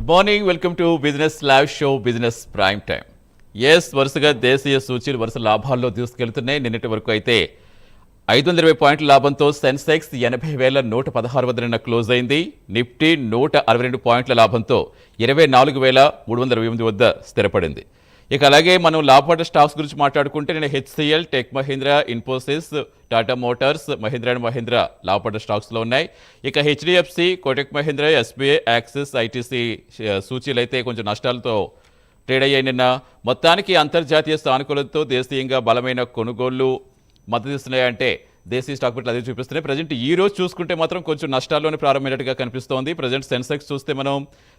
Morning welcome to business live show business prime time. వరుసగా దేశీయ సూచీలు వరుస లాభాల్లో దూసుకెళ్తున్నాయి. నిన్నటి వరకు అయితే 520 పాయింట్ల లాభంతో సెన్సెక్స్ 80,116 వద్ద నిన్న క్లోజ్ అయింది. నిఫ్టీ 162 పాయింట్ల లాభంతో 24,328 వద్ద స్థిరపడింది. ఇక అలాగే మనం లాభపడ్డ స్టాక్స్ గురించి మాట్లాడుకుంటే నేను HCL, Tech Mahindra, Infosys, Tata Motors, Mahindra and Mahindra లాభపడ్డ స్టాక్స్లో ఉన్నాయి. ఇక HDFC, Kotak Mahindra, SBI, Axis, ITC సూచీలు అయితే కొంచెం నష్టాలతో ట్రేడ్ అయ్యాయి. నిన్న మొత్తానికి అంతర్జాతీయ సానుకూలతతో దేశీయంగా బలమైన కొనుగోళ్లు మద్దతిస్తున్నాయంటే దేశీయ స్టాక్ మార్కెట్లు అదే చూపిస్తున్నాయి. ప్రజెంట్ ఈ రోజు చూసుకుంటే మాత్రం కొంచెం నష్టాల్లోనే ప్రారంభమైనట్టుగా కనిపిస్తోంది. ప్రజెంట్ సెన్సెక్స్ చూస్తే మనం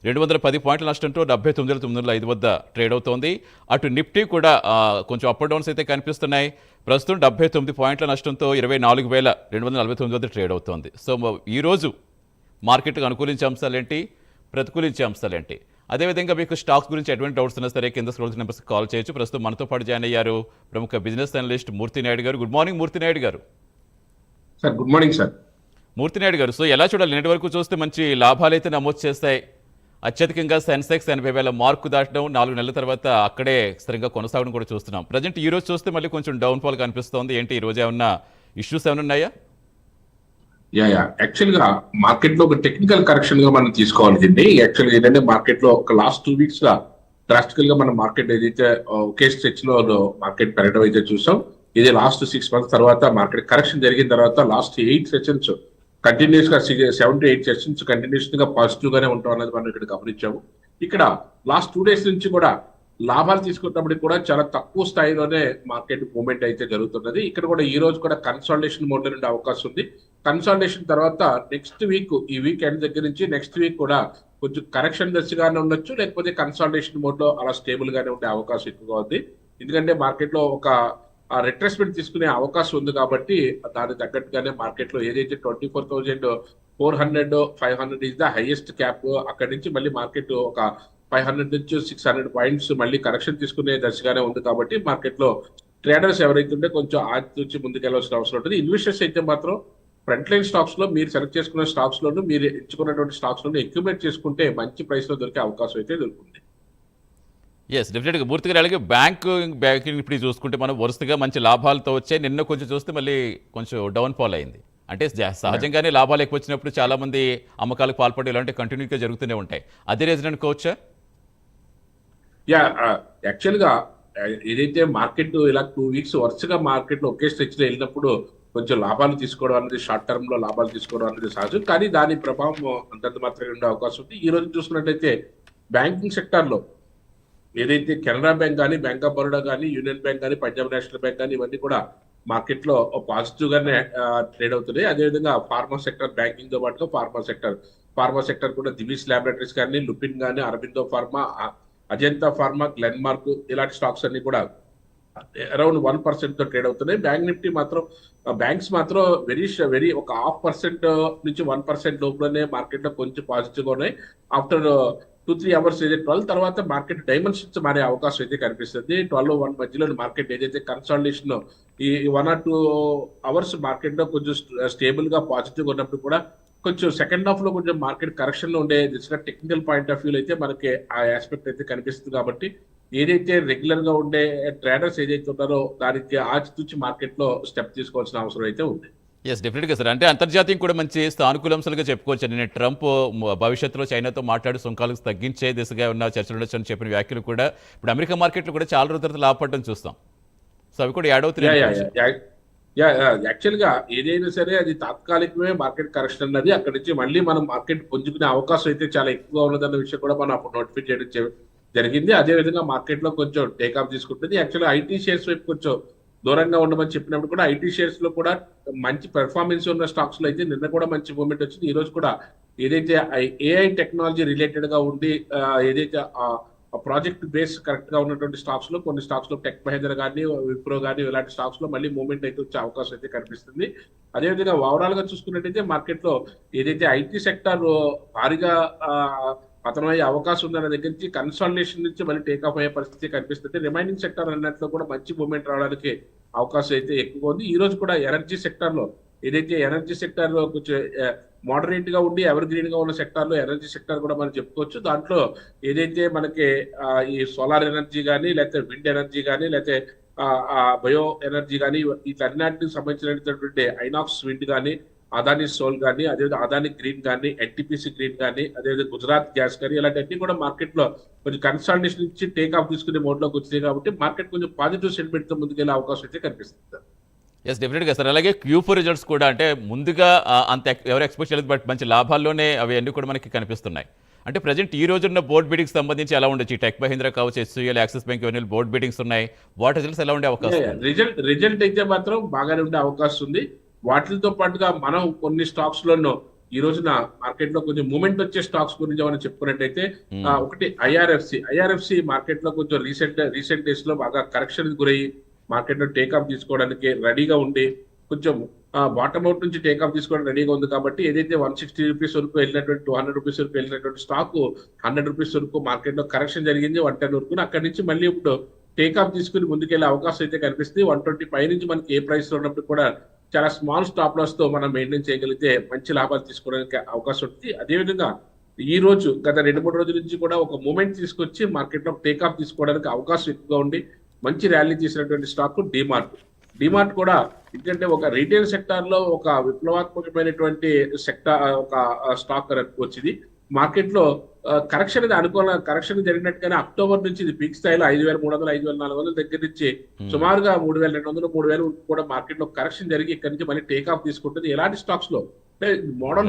210 పాయింట్ల నష్టంతో 79,905 వద్ద ట్రేడ్ అవుతోంది. అటు నిఫ్టీ కూడా కొంచెం అప్ అండ్ డౌన్స్ అయితే కనిపిస్తున్నాయి. ప్రస్తుతం 79 పాయింట్ల నష్టంతో 24,249 వద్ద ట్రేడ్ అవుతోంది. సో ఈరోజు మార్కెట్కు అనుకూలించే అంశాలేంటి, ప్రతికూలించే అంశాలేంటి, అదేవిధంగా మీకు స్టాక్స్ గురించి ఎటువంటి డౌట్స్ ఉన్నా సరే కింద స్క్రోల్ నెంబర్స్కి కాల్ చేయొచ్చు. ప్రస్తుతం మనతో పాటు జాయిన్ అయ్యారు ప్రముఖ బిజినెస్ అనలిస్ట్ మూర్తి నాయుడు గారు. Good morning Murthy Naidu garu. Sir good morning sir. Murthy Naidu garu, so ఎలా చూడాలి? నిన్నటి వరకు చూస్తే మంచి లాభాలు అయితే నమోదు చేస్తాయి. అత్యధికంగా సెన్సెక్స్ 80,000 మార్కు దాటడం, 4 నెలల తర్వాత అక్కడే స్థిరంగా కొనసాగడం కూడా చూస్తున్నాం. ప్రజెంట్ ఈ రోజు చూస్తే మళ్ళీ కొంచెం డౌన్ఫాల్ కనిపిస్తోంది. ఏంటి ఈ రోజు ఏమన్నా ఇష్యూస్ ఏమైనా ఉన్నాయా? యాక్చువల్ గా మార్కెట్ లో ఒక టెక్నికల్ కరెక్షన్ గా మనం తీసుకోవాలి. యాక్చువల్ గా ఏంటంటే మార్కెట్ లో ఒక లాస్ట్ 2 వీక్స్ గా డ్రాస్టికల్ గా మన మార్కెట్ ఏదైతే ఒకే స్ట్రెచ్ లో మార్కెట్ పెరగడం అయితే చూసాం. ఇది లాస్ట్ 6 months తర్వాత మార్కెట్ కరెక్షన్ జరిగిన తర్వాత లాస్ట్ 8 సెషన్స్ కంటిన్యూస్ గా 7 to 8 సెషన్స్ కంటిన్యూస్ గా పాజిటివ్ గానే ఉంటాం అనేది మనం ఇక్కడ గమనించాము. ఇక్కడ లాస్ట్ 2 days నుంచి కూడా లాభాలు తీసుకున్నప్పటికి కూడా చాలా తక్కువ స్థాయిలోనే మార్కెట్ మూవ్మెంట్ అయితే జరుగుతున్నది. ఇక్కడ కూడా ఈ రోజు కూడా కన్సాలిడేషన్ మోడ్ లో ఉండే అవకాశం ఉంది. కన్సాలిడేషన్ తర్వాత నెక్స్ట్ వీక్, ఈ వీక్ ఎండ్ దగ్గర నుంచి నెక్స్ట్ వీక్ కూడా కొంచెం కరెక్షన్ దశగానే ఉండొచ్చు, లేకపోతే కన్సాలిడేషన్ మోడ్ లో అలా స్టేబుల్ గానే ఉండే అవకాశం ఎక్కువగా ఉంది. ఎందుకంటే మార్కెట్ లో ఒక రిట్రెస్మెంట్ తీసుకునే అవకాశం ఉంది కాబట్టి దానికి తగ్గట్టుగానే మార్కెట్ లో ఏదైతే 24,400, 500 ఇస్ ద హైయెస్ట్ క్యాప్. అక్కడి నుంచి మళ్ళీ మార్కెట్ ఒక 500 నుంచి 600 పాయింట్స్ మళ్ళీ కరెక్షన్ తీసుకునే దశగానే ఉంది. కాబట్టి మార్కెట్ లో ట్రేడర్స్ ఎవరైతే ఉంటే కొంచెం ఆచి నుంచి ముందుకెళ్లాల్సిన అవసరం ఉంటుంది. ఇన్వెస్టర్స్ అయితే మాత్రం ఫ్రంట్ లైన్ స్టాక్స్ లో మీరు సెలెక్ట్ చేసుకున్న స్టాక్స్ లోను, మీరు ఎంచుకున్నటువంటి స్టాక్స్ లోను అక్యుములేట్ చేసుకుంటే మంచి ప్రైస్ లో దొరికే అవకాశం అయితే దొరుకుతుంది. డెఫినెట్గా మూర్తి గారు. అలాగే బ్యాంకింగ్ ఇప్పుడు చూసుకుంటే మనం వరుసగా మంచి లాభాలతో వచ్చాయి. నిన్న కొంచెం చూస్తే మళ్ళీ కొంచెం డౌన్ఫాల్ అయింది. అంటే సహజంగానే లాభాలు ఎక్కువ వచ్చినప్పుడు చాలా మంది అమ్మకాలకు పాల్పడి ఇలాంటి కంటిన్యూగా జరుగుతూనే ఉంటాయి. అదే రీజన్ అనుకోవచ్చా? యాక్చువల్ గా ఏదైతే మార్కెట్ ఇలా 2 వీక్స్ వరుసగా మార్కెట్ లో ఒకే స్ట్రెచ్ లో వెళ్ళినప్పుడు కొంచెం లాభాలు తీసుకోవడం అనేది, షార్ట్ టర్మ్ లో లాభాలు తీసుకోవడం అనేది సహజం. కానీ దాని ప్రభావం అంతంత మాత్రమే ఉండే అవకాశం ఉంది. ఈ రోజు చూసుకున్నట్టయితే బ్యాంకింగ్ సెక్టార్ లో ఏదైతే కెనరా బ్యాంక్ కానీ, బ్యాంక్ ఆఫ్ బరోడా కానీ, యూనియన్ బ్యాంక్ కానీ, పంజాబ్ నేషనల్ బ్యాంక్ కానీ ఇవన్నీ కూడా మార్కెట్ లో పాజిటివ్ గానే ట్రేడ్ అవుతున్నాయి. అదేవిధంగా ఫార్మా సెక్టర్, బ్యాంకింగ్ తో పాటుగా ఫార్మా సెక్టర్ కూడా దివీస్ ల్యాబొరేటరీస్ కానీ, లుపిన్ కానీ, Aurobindo pharma, Ajanta pharma, Glenn mark ఇలాంటి స్టాక్స్ అన్ని కూడా అరౌండ్ 1% తో ట్రేడ్ అవుతున్నాయి. బ్యాంక్ నిఫ్టీ మాత్రం, బ్యాంక్స్ మాత్రం వెరీ ఒక 0.5% నుంచి 1% లోపలనే మార్కెట్ లో కొంచెం పాజిటివ్ గా ఉన్నాయి. ఆఫ్టర్ 2-3 అవర్స్ ఏదైతే 12 తర్వాత మార్కెట్ డైమెన్షన్స్ మారే అవకాశం అయితే కనిపిస్తుంది. 12-1 మధ్యలో మార్కెట్ ఏదైతే కన్సాలిడేషన్ ఈ 1 or 2 అవర్స్ మార్కెట్ లో కొంచెం స్టేబుల్ గా పాజిటివ్ గా ఉన్నప్పుడు కూడా కొంచెం సెకండ్ హాఫ్ లో కొంచెం మార్కెట్ కరెక్షన్ లో ఉండే దిశగా టెక్నికల్ పాయింట్ ఆఫ్ వ్యూ అయితే మనకి ఆ ఆస్పెక్ట్ అయితే కనిపిస్తుంది. కాబట్టి ఏదైతే రెగ్యులర్ గా ఉండే ట్రేడర్స్ ఏదైతే ఉన్నారో దానికి ఆచితూచి మార్కెట్ లో స్టెప్ తీసుకోవాల్సిన అవసరం అయితే ఉంది. డెఫినెట్గా సార్. అంటే అంతర్జాతీయం కూడా మంచి సానుకూలాంశాలుగా చెప్పుకోవచ్చు. నేను ట్రంప్ భవిష్యత్తులో చైనాతో మాట్లాడి సుంకాలకు తగ్గించే దిశగా ఉన్న చర్చలు ఉండొచ్చు అని చెప్పిన వ్యాఖ్యలు కూడా ఇప్పుడు అమెరికా మార్కెట్లో కూడా చాలా రోజుల తర్వాత లాభపడడం చూస్తాం. సో అవి కూడా యాడ్ అవుతున్నాయి. యాక్చువల్ గా ఏదైనా సరే అది తాత్కాలికమే మార్కెట్ కరెక్షన్ అన్నది. అక్కడి నుంచి మళ్ళీ మనం మార్కెట్ పుంజుకునే అవకాశం అయితే చాలా ఎక్కువగా ఉన్నదన్న విషయం కూడా మనం అప్పుడు నోటిఫై చేయడం జరిగింది. అదే విధంగా మార్కెట్ లో కొంచెం టేక్ ఆఫ్ తీసుకుంటుంది. యాక్చువల్గా ఐటీ షేర్స్ వైపు కొంచెం దూరంగా ఉండమని చెప్పినప్పుడు కూడా ఐటీ షేర్స్ లో కూడా మంచి పెర్ఫార్మెన్స్ ఉన్న స్టాక్స్ లో అయితే నిన్న కూడా మంచి మూవ్మెంట్ వచ్చింది. ఈ రోజు కూడా ఏదైతే ఏఐ టెక్నాలజీ రిలేటెడ్ గా ఉండి ఏదైతే ప్రాజెక్ట్ బేస్ కరెక్ట్ గా ఉన్నటువంటి స్టాక్స్ లో కొన్ని స్టాక్స్ లో టెక్ మహేంద్ర కానీ, విప్రో కానీ ఇలాంటి స్టాక్స్ లో మళ్ళీ మూవ్మెంట్ అయితే వచ్చే అవకాశం అయితే కనిపిస్తుంది. అదేవిధంగా ఓవరాల్ గా చూసుకున్నట్టయితే మార్కెట్ లో ఏదైతే ఐటీ సెక్టర్ భారీగా పతనమయ్యే అవకాశం ఉందన్న దగ్గర నుంచి కన్సాలిడేషన్ నుంచి మళ్ళీ టేకాఫ్ అయ్యే పరిస్థితి కనిపిస్తుంది. రిమైనింగ్ సెక్టర్ అన్నట్లో కూడా మంచి మూవ్మెంట్ రావడానికి అవకాశం అయితే ఎక్కువగా ఉంది. ఈ రోజు కూడా ఎనర్జీ సెక్టర్ లో ఏదైతే ఎనర్జీ సెక్టర్ లో కొంచెం మోడరేట్ గా ఉండి ఎవర్ గ్రీన్ గా ఉన్న సెక్టార్ లో ఎనర్జీ సెక్టార్ కూడా మనం చెప్పుకోవచ్చు. దాంట్లో ఏదైతే మనకి ఈ సోలార్ ఎనర్జీ కానీ, లేకపోతే విండ్ ఎనర్జీ కానీ, లేకపోతే బయో ఎనర్జీ కానీ, వీటన్నిటికి సంబంధించినటువంటి ఐనాక్స్ విండ్ కానీ, అదాని సోల్ కానీ, అదేవిధంగా అదాని గ్రీన్ కానీ, ఎన్టీపీసీ గ్రీన్ కానీ, అదేవిధంగా గుజరాత్ గ్యాస్ కానీ, ఇలాంటివన్నీ కూడా మార్కెట్ లో కొంచెం కన్సల్టేషన్ నుంచి టేక్ ఆఫ్ తీసుకునే మోడ్ లోకి వచ్చింది కాబట్టి మార్కెట్ కొంచెం పాజిటివ్ సెంటిమెంట్ తో ముందుకెళ్లే అవకాశం అయితే కనిపిస్తుంది. ఎస్ డెఫినెట్గా సార్. అలాగే Q4 రిజల్ట్స్ కూడా అంటే ముందుగా అంత ఎవరు ఎక్స్పెక్ట్ చేయలేదు, బట్ మంచి లాభాల్లోనే అవి అన్ని కూడా మనకి కనిపిస్తున్నాయి. అంటే ప్రజెంట్ ఈ రోజున్న బోర్డ్ మీటింగ్స్ సంబంధించి ఎలా ఉండొచ్చు? టెక్ మహీంద్రా కావచ్చు, HCL, యాక్సిస్ బ్యాంక్ ఇవన్నీ బోర్డ్ మీటింగ్స్ ఉన్నాయి. వాటి రిజల్ట్స్ ఎలా ఉండే అవకాశం ఉంది? రిజల్ట్ అయితే మాత్రం బాగానే ఉండే అవకాశం ఉంది. వాటితో పాటుగా మనం కొన్ని స్టాక్స్ లోనూ ఈ రోజున మార్కెట్ లో కొంచెం మూమెంట్ వచ్చే స్టాక్స్ గురించి మనం చెప్పుకున్నట్టయితే ఒకటి ఐఆర్ఎఫ్సి మార్కెట్ లో కొంచెం రీసెంట్ డేస్ లో బాగా కరెక్షన్ గురయ్యి మార్కెట్ లో టేక్ఆఫ్ తీసుకోవడానికి రెడీగా ఉండి కొంచెం బాటమ్ అవుట్ నుంచి టేక్ఆఫ్ తీసుకోవడానికి రెడీగా ఉంది కాబట్టి ఏదైతే 160 రూపీస్ వరకు వెళ్ళినటువంటి 200 రూపీస్ వరకు వెళ్ళినటువంటి స్టాక్ 100 రూపీస్ వరకు మార్కెట్ లో కరెక్షన్ జరిగింది 110 వరకు. అక్కడి నుంచి మళ్ళీ ఇప్పుడు టేక్ఆఫ్ తీసుకుని ముందుకెళ్లే అవకాశం అయితే కనిపిస్తుంది. 120 పై నుంచి మనకి ఏ ప్రైస్ లో ఉన్నప్పుడు కూడా చాలా స్మాల్ స్టాప్ లాస్ తో మనం మెయింటైన్ చేయగలిగితే మంచి లాభాలు తీసుకోవడానికి అవకాశం ఉంటుంది. అదేవిధంగా ఈ రోజు గత 2-3 రోజుల నుంచి కూడా ఒక మూమెంట్ తీసుకొచ్చి మార్కెట్ లో టేక్ఆఫ్ తీసుకోవడానికి అవకాశం ఎక్కువగా ఉండి మంచి ర్యాలీ చేసినటువంటి స్టాక్ డిమార్ట్ కూడా, ఎందుకంటే ఒక రీటైల్ సెక్టార్ లో ఒక విప్లవాత్మకమైనటువంటి ఒక స్టాక్ వచ్చింది. మార్కెట్ లో కరెక్షన్ కరెక్షన్ జరిగినట్టుగానే అక్టోబర్ నుంచి ఇది పీక్ స్థాయిలో 5,300 5,400 దగ్గర నుంచి సుమారుగా 3,200 3,000 కూడా మార్కెట్ లో కరెక్షన్ జరిగి ఇక్కడ నుంచి మళ్ళీ టేక్ ఆఫ్ తీసుకుంటుంది. ఎలాంటి స్టాక్స్ లో అంటే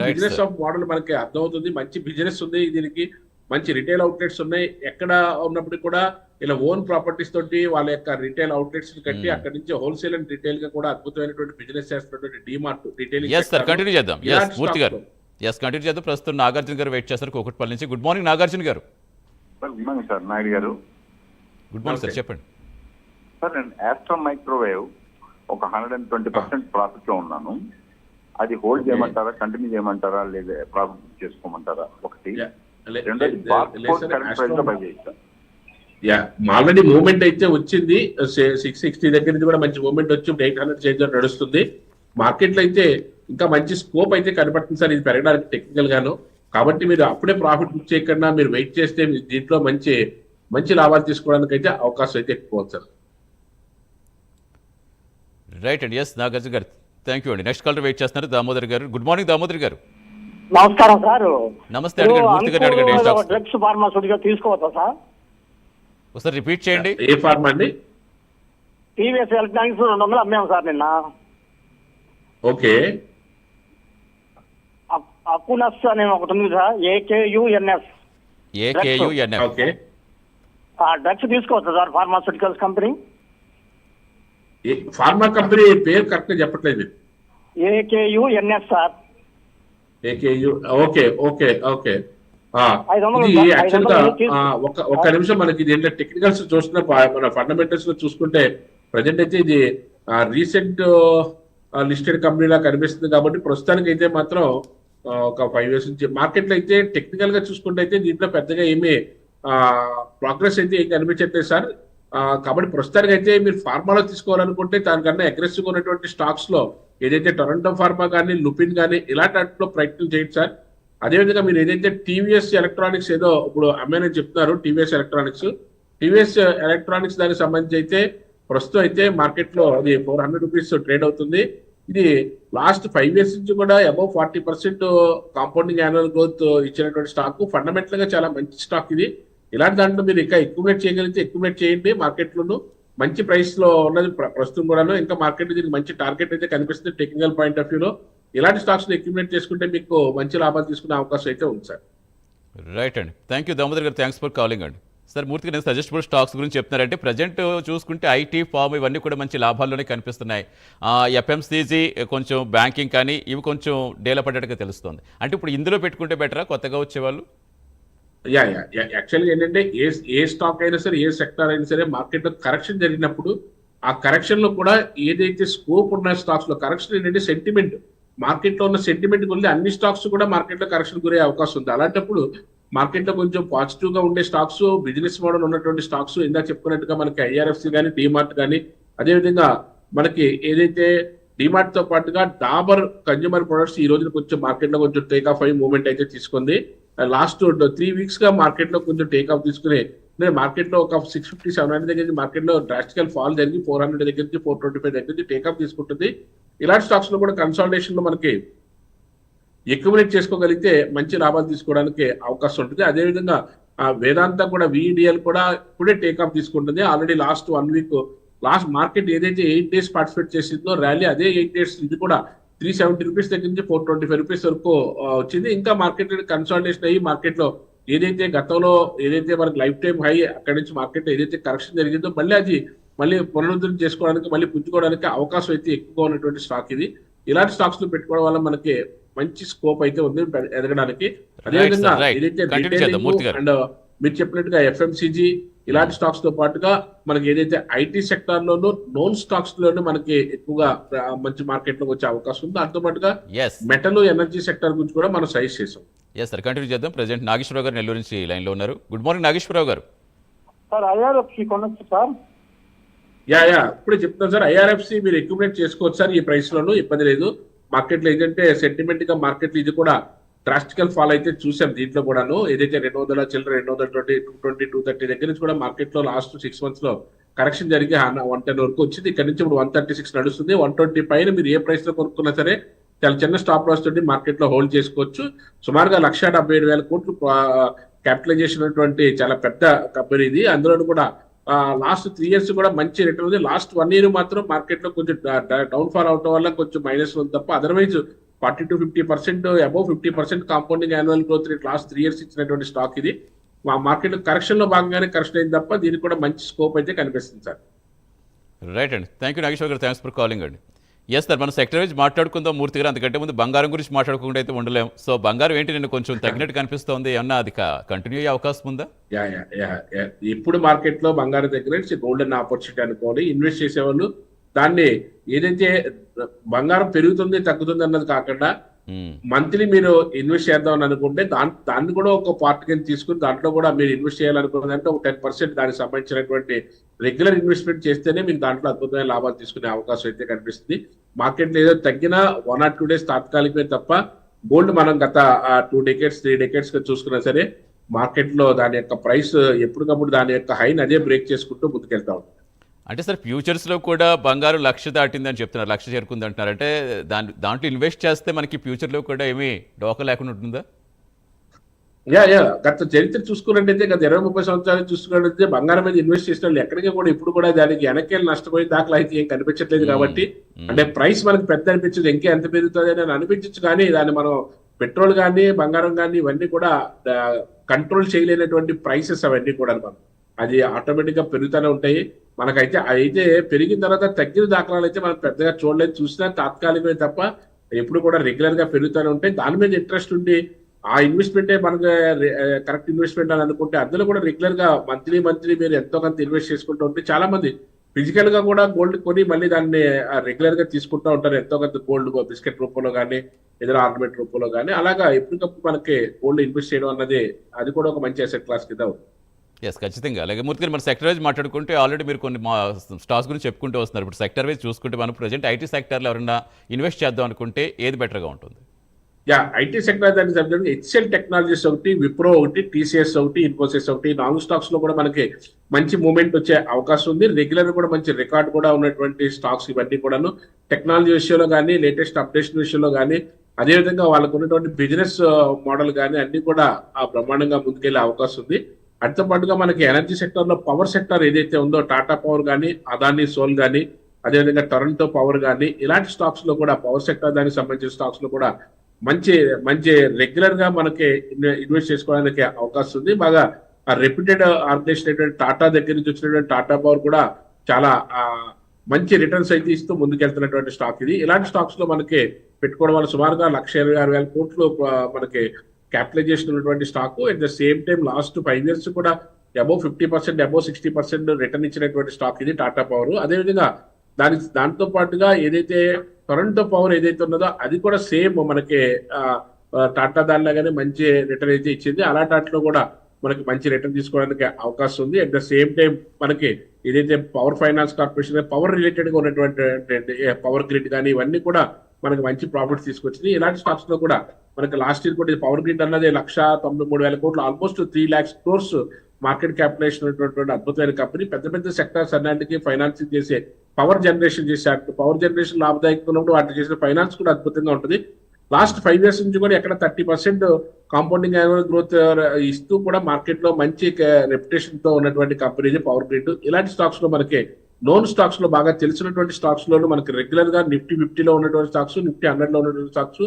బిజినెస్ ఆఫ్ మోడల్ మనకి అర్థమవుతుంది. మంచి బిజినెస్ ఉంది, దీనికి మంచి రిటైల్ అవుట్లెట్స్ ఉన్నాయి. ఎక్కడ ఉన్నప్పటికీ కూడా ఇలా ఓన్ ప్రాపర్టీస్ తోటి వాళ్ళ యొక్క రిటైల్ అవుట్లెట్స్ కట్టి అక్కడి నుంచి హోల్సేల్ అండ్ రిటైల్ గా కూడా అద్భుతమైనటువంటి బిజినెస్ చేస్తున్నటువంటి డిమార్ట్ రిటైలింగ్. కంటిన్యూ చేద్దాం. ప్రస్తుతం నాగార్జున గారు వెయిట్ చేస్తారు కూకట్పల్లి నుంచి. గుడ్ మార్నింగ్ నాగార్జున గారు. గుడ్ మార్నింగ్ సార్, నాయుడు గారు. గుడ్ మార్నింగ్ సార్, చెప్పండి సార్. నేను ఆస్ట్రమ్ మైక్రోవేవ్ ఒక 120% ప్రాఫిట్ లో ఉన్నాను. అది హోల్డ్ చేయమంటారా, కంటిన్యూ చేయమంటారా, లేదా ప్రాఫిట్ చేసుకోమంటారా? ఒకటి. రెండోది ఆల్రెడీ మూవ్మెంట్ అయితే వచ్చింది. 660 దగ్గర నుంచి కూడా మంచి మూవ్మెంట్ వచ్చి 800 చేంజ్ నడుస్తుంది. మార్కెట్ లో అయితే ఇంకా మంచి స్కోప్ అయితే కనపడుతుంది సార్ ఇది పెరగడానికి టెక్నికల్ గాను. కాబట్టి మీరు అప్పుడే ప్రాఫిట్ బుక్ చేయకుండా మీరు వెయిట్ చేస్తే దీంట్లో మంచి లాభాలు తీసుకోవడానికి అయితే అవకాశం అయితే ఎక్కువ సార్. రైట్ అండి. ఎస్ నాగార్జున గారు, థ్యాంక్ యూ అండి. నెక్స్ట్ కాలర్ వెయిట్ చేస్తున్నారు దామోదర్ గారు. గుడ్ మార్నింగ్ దామోదర్ గారు. నమస్కారం సార్. నమస్తే, అడగండి. డ్రగ్స్ ఫార్మాస్యూటికల్ తీసుకోవచ్చా సార్? ఒకసారి రిపీట్ చేయండి. ఏ ఫార్మా అండి? టీవీఎస్ ఎలక్ట్రానిక్స్ 200 అమ్మాము సార్ నిన్న. ఓకే. అకునస్ అనే ఒకటి ఉంది సార్, AKUNS. ఓకే. డ్రగ్స్ తీసుకోవచ్చా sir pharmaceuticals company? Pharma company పేరు కరెక్ట్ గా చెప్పట్లేదు. AKUNS sir. AKU. Okay okay okay. ఇది యాక్చువల్ గా ఒక నిమిషం మనకి ఇది ఏంటంటే టెక్నికల్స్ చూస్తున్న మన ఫండమెంటల్స్ లో చూసుకుంటే ప్రజెంట్ అయితే ఇది రీసెంట్ లిస్టెడ్ కంపెనీలా కనిపిస్తుంది. కాబట్టి ప్రస్తుతానికి అయితే మాత్రం ఒక 5 years నుంచి మార్కెట్ లో అయితే టెక్నికల్ గా చూసుకుంటే అయితే దీంట్లో పెద్దగా ఏమీ ప్రోగ్రెస్ అయితే ఏం కనిపించట్లేదు సార్. కాబట్టి ప్రస్తుతానికి అయితే మీరు ఫార్మాలో తీసుకోవాలనుకుంటే దానికన్నా అగ్రెసివ్ ఉన్నటువంటి స్టాక్స్ లో ఏదైతే టొరంటో ఫార్మా కానీ, లుపిన్ కానీ ఇలాంటి వాటిలో ప్రయత్నం చేయండి సార్. అదేవిధంగా మీరు ఏదైతే టీవీఎస్ ఎలక్ట్రానిక్స్ ఏదో ఇప్పుడు అమ్మాయిని చెప్తున్నారు, టీవీఎస్ ఎలక్ట్రానిక్స్ దానికి సంబంధించి అయితే ప్రస్తుతం అయితే మార్కెట్ లో అది 400 రూపీస్ ట్రేడ్ అవుతుంది. ఇది లాస్ట్ 5 years నుంచి కూడా అబౌవ్ 40% కాంపౌండింగ్ యాన్యువల్ గ్రోత్ ఇచ్చినటువంటి స్టాక్. ఫండమెంటల్ గా చాలా మంచి స్టాక్ ఇది. ఇలాంటి దాంట్లో మీరు ఇంకా ఎక్యుమిలేట్ చేయగలిగితే ఎక్యుమిలేట్ చేయండి. మార్కెట్ లోను మంచి ప్రైస్ లో ఉన్నది ప్రస్తుతం కూడా. ఇంకా మార్కెట్ దీనికి మంచి టార్గెట్ అయితే కనిపిస్తుంది టెక్నికల్ పాయింట్ ఆఫ్ వ్యూలో. ఇలాంటి స్టాక్స్ ఎక్యుమిలేట్ చేసుకుంటే మీకు మంచి లాభాలు తీసుకునే అవకాశం అయితే ఉంది సార్. రైట్ అండి, థ్యాంక్ యూ దామోదర్ గారు, థ్యాంక్స్ ఫర్ కాలింగ్ అండి. సార్ మూర్తిగా నేను సజెస్టబుల్ స్టాక్స్ గురించి చెప్తున్నారంటే ప్రజెంట్ చూసుకుంటే ఐటీ, ఫార్మ్ ఇవన్నీ కూడా మంచి లాభాల్లోనే కనిపిస్తున్నాయి. FMCG కొంచెం బ్యాంకింగ్ కానీ ఇవి కొంచెం డెవలప్ అయ్యేట్టుగా తెలుస్తుంది. అంటే ఇప్పుడు ఇందులో పెట్టుకుంటే బెటరా కొత్తగా వచ్చేవాళ్ళు? యాక్చువల్గా ఏంటంటే ఏ స్టాక్ అయినా సరే, ఏ సెక్టర్ అయినా సరే మార్కెట్ లో కరెక్షన్ జరిగినప్పుడు ఆ కరెక్షన్ లో కూడా ఏదైతే స్కోప్ ఉన్న స్టాక్స్ లో కరెక్షన్ ఏంటంటే సెంటిమెంట్, మార్కెట్ లో ఉన్న సెంటిమెంట్ గురించి అన్ని స్టాక్స్ కూడా మార్కెట్ లో కరెక్షన్ గురే అవకాశం ఉంది. అలాంటప్పుడు మార్కెట్ లో కొంచెం పాజిటివ్ గా ఉండే స్టాక్స్, బిజినెస్ మోడల్ ఉన్నటువంటి స్టాక్స్ ఇందాక చెప్పుకున్నట్టుగా మనకి IRFC కానీ, డిమార్ట్ కానీ, అదేవిధంగా మనకి ఏదైతే డిమార్ట్ తో పాటుగా డాబర్ కన్జ్యూమర్ ప్రొడక్ట్స్ ఈ రోజున కొంచెం మార్కెట్ లో కొంచెం టేక్ ఆఫ్ అయ్యి మూవ్మెంట్ అయితే తీసుకుంది. లాస్ట్ 3 weeks గా మార్కెట్ లో కొంచెం టేక్ ఆఫ్ తీసుకుని మార్కెట్ లో ఒక 650 700 దగ్గర నుంచి మార్కెట్ లో డ్రాస్టికల్ ఫాల్ జరిగి 400 దగ్గర నుంచి 425 దగ్గర నుంచి టేక్ ఆఫ్ తీసుకుంటుంది. ఇలాంటి స్టాక్స్ లో కూడా కన్సాలిడేషన్ లో మనకి ఎక్యుమిలేట్ చేసుకోగలిగితే మంచి లాభాలు తీసుకోవడానికి అవకాశం ఉంటుంది. అదేవిధంగా వేదాంత కూడా VEDL కూడా ఇప్పుడే టేక్ ఆఫ్ తీసుకుంటుంది. Already last 1 week last market ఏదైతే 8 days పార్టిసిపేట్ చేసిందో ర్యాలీ, అదే 8 days ఇది కూడా 370 రూపీస్ దగ్గర నుంచి 425 రూపీస్ వరకు వచ్చింది. ఇంకా మార్కెట్ కన్సాలిడేషన్ అయ్యి మార్కెట్ లో ఏదైతే గతంలో ఏదైతే మనకి లైఫ్ టైం హై అక్కడి నుంచి మార్కెట్ లో ఏదైతే కరెక్షన్ జరిగిందో మళ్ళీ పునరుద్ధరణ చేసుకోవడానికి మళ్ళీ పుంజుకోవడానికి అవకాశం అయితే ఎక్కువగా ఉన్నటువంటి స్టాక్ ఇది. ఇలాంటి స్టాక్స్ లో పెట్టుకోవడం వల్ల మనకి మంచి స్కోప్ అయితే ఉంది ఎదగడానికి. అదేవిధంగా ఏదైతే అండ్ మీరు చెప్పినట్టుగా FMCG ఇలాంటి స్టాక్స్ తో పాటుగా మనకి ఏదైతే IT సెక్టార్ లోను నోన్ స్టాక్స్ లోను మనకి ఎక్కువగా మంచి మార్కెట్ లోకి వచ్చే అవకాశం ఉంది. దాంతో పాటుగా మెటల్ ఎనర్జీ సెక్టార్ గురించి కూడా మనం సజెస్ట్ చేసాం. సార్ కంటిన్యూ చేద్దాం. ప్రెసిడెంట్ నాగేశ్వరరావు గారు నెల్లూరు నుంచి లైన్ లో ఉన్నారు. గుడ్ మార్నింగ్ నాగేశ్వరరావు గారు. సార్ IRFC కొనొచ్చు సార్? ఇప్పుడే చెప్తాను సార్. IRFC మీరు ఎక్యుమిలేట్ చేసుకోవచ్చు సార్. ఈ ప్రైస్ లోను ఇబ్బంది లేదు. మార్కెట్ లో ఏంటంటే సెంటిమెంట్ గా మార్కెట్ లో ఇది కూడా డ్రాస్టికల్ ఫాల్ అయితే చూసాం. దీంట్లో కూడాను ఏదైతే 200 చిల్లర 220 220 230 దగ్గర నుంచి కూడా మార్కెట్ లో లాస్ట్ 6 months లో కరెక్షన్ జరిగి 110 వరకు వచ్చింది. ఇక్కడ నుంచి ఇప్పుడు 136 నడుస్తుంది. 120 పైన మీరు ఏ ప్రైస్ లో కొనుక్కున్నా సరే చాలా చిన్న స్టాప్ లాస్ తోటి మార్కెట్ లో హోల్డ్ చేసుకోవచ్చు. సుమారుగా 1,77,000 కోట్లు క్యాపిటలైజేషన్ ఉన్నటువంటి చాలా పెద్ద కంపెనీ ఇది. అందులో కూడా లాస్ట్ 3 years కూడా మంచి రిటర్న్ ఉంది. లాస్ట్ 1 year మాత్రం మార్కెట్ లో కొంచెం డౌన్ ఫాల్ అవడం వల్ల కొంచెం మైనస్ ఉంది తప్ప otherwise 40 to 50% above 50% compounding annual growth rate last 3 years ఇచ్చినటువంటి స్టాక్ ఇది. మా మార్కెట్ కరెక్షన్ లో భాగంగానే కరెక్షన్ అయింది తప్ప దీనికి కూడా మంచి స్కోప్ అయితే కనిపిస్తుంది సార్. రైట్ అండి. థ్యాంక్ యూ నాగేశ్వర్ గారు. థ్యాంక్స్ ఫర్ కాలింగ్ అండి. సార్ మనం సెక్టర్ వైజ్ మాట్లాడుకుందాం మూర్తి గారు. అంతకంటే ముందు బంగారం గురించి మాట్లాడుకుంటూ అయితే ఉండలేము. సో బంగారం ఏంటి నిన్న కొంచెం తగ్గినట్టు కనిపిస్తోంది, ఏమన్నా అది కంటిన్యూ అయ్యే అవకాశం ఉందా? ఇప్పుడు మార్కెట్ లో బంగారం దగ్గర గోల్డెన్ ఆపర్చునిటీ అనుకోవాలి. ఇన్వెస్ట్ చేసేవాళ్ళు దాన్ని ఏదైతే బంగారం పెరుగుతుంది తగ్గుతుంది అన్నది కాకుండా మంత్లీ మీరు ఇన్వెస్ట్ చేద్దామని అనుకుంటే దాన్ని కూడా ఒక పార్ట్ కింద తీసుకుని దాంట్లో కూడా మీరు ఇన్వెస్ట్ చేయాలనుకున్నదంటే ఒక 10% దానికి సంబంధించినటువంటి రెగ్యులర్ ఇన్వెస్ట్మెంట్ చేస్తేనే మీకు దాంట్లో అద్భుతమైన లాభాలు తీసుకునే అవకాశం అయితే కనిపిస్తుంది. మార్కెట్ లో ఏదో తగ్గినా 1 or 2 days తాత్కాలికమే తప్ప గోల్డ్ మనం గత 2 decades 3 decades చూసుకున్నా సరే మార్కెట్ లో దాని యొక్క ప్రైస్ ఎప్పటికప్పుడు దాని యొక్క హైని అదే బ్రేక్ చేసుకుంటూ ముందుకెళ్తా ఉంటుంది. అంటే సార్ ఫ్యూచర్స్లో కూడా బంగారం 1,00,000 దాటిందని చెప్తున్నారు, 1,00,000 చేరుకుంది అంటున్నారు. అంటే దాంట్లో ఇన్వెస్ట్ చేస్తే మనకి ఫ్యూచర్లో కూడా ఏమీ డోకా లేకుండా ఉంటుందా? గత చరిత్ర చూసుకున్నట్టయితే గత 20-30 సంవత్సరాలు చూసుకున్నట్టయితే బంగారం మీద ఇన్వెస్ట్ చేసిన వాళ్ళు ఎక్కడికి కూడా ఇప్పుడు కూడా దానికి వెనకేళ్ళు నష్టపోయిన దాఖలా అయితే ఏం కనిపించట్లేదు. కాబట్టి అంటే ప్రైస్ మనకి పెద్ద అనిపించదు, ఇంకే ఎంత పెరుగుతుంది అని అనిపించచ్చు. కానీ దాన్ని మనం పెట్రోల్ కానీ బంగారం కానీ ఇవన్నీ కూడా కంట్రోల్ చేయలేనటువంటి ప్రైసెస్ అవన్నీ కూడా మనం అది ఆటోమేటిక్ గా పెరుగుతూనే ఉంటాయి. మనకైతే అయితే పెరిగిన తర్వాత తగ్గిన దాఖలాలు అయితే మనం పెద్దగా చూడలేదు. చూసినా తాత్కాలికమే తప్ప ఎప్పుడు కూడా రెగ్యులర్ గా పెరుగుతూనే ఉంటాయి. దాని మీద ఇంట్రెస్ట్ ఉండి ఆ ఇన్వెస్ట్మెంటే మనకు కరెక్ట్ ఇన్వెస్ట్మెంట్ అని అనుకుంటే అందులో కూడా రెగ్యులర్ గా మంత్లీ మీరు ఎంతో కొంత ఇన్వెస్ట్ చేసుకుంటూ ఉంటే చాలా మంది ఫిజికల్ గా కూడా గోల్డ్ కొని మళ్ళీ దాన్ని రెగ్యులర్ గా తీసుకుంటూ ఉంటారు. ఎంతో కొంత గోల్డ్ బిస్కెట్ రూపంలో కానీ ఏదైనా ఆర్నమెంట్ రూపంలో కానీ అలాగా ఎప్పటికప్పుడు మనకి గోల్డ్ ఇన్వెస్ట్ చేయడం అన్నది అది కూడా ఒక మంచి అసెట్ క్లాస్ కింద అవుతుంది. ఖచ్చితంగా. అలాగే మూర్తి గారు మన సెక్టర్ వైజ్ మాట్లాడుకుంటే ఆల్రెడీ మీరు కొన్ని స్టాక్స్ గురించి చెప్పుకుంటూ వస్తున్నారు. ఇప్పుడు సెక్టర్ వైజ్ చూసుకుంటే మనం ప్రజెంట్ IT సెక్టర్లో ఎవరైనా ఇన్వెస్ట్ చేద్దాం అనుకుంటే ఏది బెటర్గా ఉంటుంది? IT సెక్టర్ దానికి సంబంధించి HCL టెక్నాలజీస్ ఒకటి, విప్రో ఒకటి, TCS ఒకటి, ఇన్ఫోసిస్ ఒకటి, నాలుగు స్టాక్స్ లో కూడా మనకి మంచి మూవ్మెంట్ వచ్చే అవకాశం ఉంది. రెగ్యులర్ కూడా మంచి రికార్డ్ కూడా ఉన్నటువంటి స్టాక్స్ ఇవన్నీ కూడాను టెక్నాలజీ విషయంలో కానీ లేటెస్ట్ అప్డేషన్ విషయంలో కానీ అదేవిధంగా వాళ్ళకు ఉన్నటువంటి బిజినెస్ మోడల్ కానీ అన్ని కూడా బ్రహ్మాండంగా ముందుకెళ్లే అవకాశం ఉంది. అటితో పాటుగా మనకి ఎనర్జీ సెక్టర్ లో పవర్ సెక్టర్ ఏదైతే ఉందో టాటా పవర్ కానీ అదానీ సోల్ కానీ అదేవిధంగా టొరంటో పవర్ కానీ ఇలాంటి స్టాక్స్ లో కూడా పవర్ సెక్టర్ దానికి సంబంధించిన స్టాక్స్ లో కూడా మంచి రెగ్యులర్ గా మనకి ఇన్వెస్ట్ చేసుకోవడానికి అవకాశం ఉంది. బాగా రెప్యూటెడ్ ఆర్గనైజేషన్ టాటా దగ్గర నుంచి వచ్చినటువంటి టాటా పవర్ కూడా చాలా మంచి రిటర్న్స్ అయితే ఇస్తూ ముందుకెళ్తున్నటువంటి స్టాక్ ఇది. ఇలాంటి స్టాక్స్ లో మనకి పెట్టుకోవడం వల్ల సుమారుగా 1,26,000 కోట్లు మనకి క్యాపిటలైజేషన్ ఉన్నటువంటి stock. At the same time last 5 years కూడా అబౌవ్ 50% అబౌవ్ 60% రిటర్న్ ఇచ్చినటువంటి స్టాక్ ఇది టాటా పవర్. అదేవిధంగా దాంతో పాటుగా ఏదైతే టొరంటో పవర్ ఏదైతే ఉన్నదో అది కూడా సేమ్ మనకి టాటా దానిలాగానే మంచి రిటర్న్ అయితే ఇచ్చింది. అలాంటి కూడా మనకి మంచి రిటర్న్ తీసుకోవడానికి అవకాశం ఉంది. అట్ ద సేమ్ టైం మనకి ఏదైతే power finance corporation power related గా ఉన్నటువంటి పవర్ గ్రిడ్ కానీ ఇవన్నీ కూడా మనకి మంచి ప్రాఫిట్స్ తీసుకొచ్చింది. ఇలాంటి స్టాక్స్ లో కూడా మనకి లాస్ట్ ఇయర్ కూడా పవర్ గ్రిడ్ అన్నది 1,93,000 కోట్లు, almost 3 lakhs crores market capitalization ఉన్నటువంటి అద్భుతమైన కంపెనీ. పెద్ద పెద్ద సెక్టర్స్ అన్నింటికి ఫైనాన్సింగ్ చేసే పవర్ జనరేషన్ పవర్ జనరేషన్ లాభదాయకంగా ఉన్నప్పుడు వాటి చేసిన ఫైనాన్స్ కూడా అద్భుతంగా ఉంటుంది. లాస్ట్ 5 years నుంచి కూడా ఎక్కడ 30% కాంపౌండింగ్ యాన్యువల్ గ్రోత్ ఇస్తూ కూడా మార్కెట్ లో మంచి రెప్యుటేషన్ తో ఉన్నటువంటి కంపెనీ పవర్ గ్రిడ్. ఇలాంటి స్టాక్స్ లో మనకి నోన్ స్టాక్స్ లో బాగా తెలిసినటువంటి స్టాక్స్ లో మనకి రెగ్యులర్ గా నిఫ్టీ 50 లో ఉన్నటువంటి స్టాక్స్, నిఫ్టీ 100 లో ఉన్నటువంటి స్టాక్స్,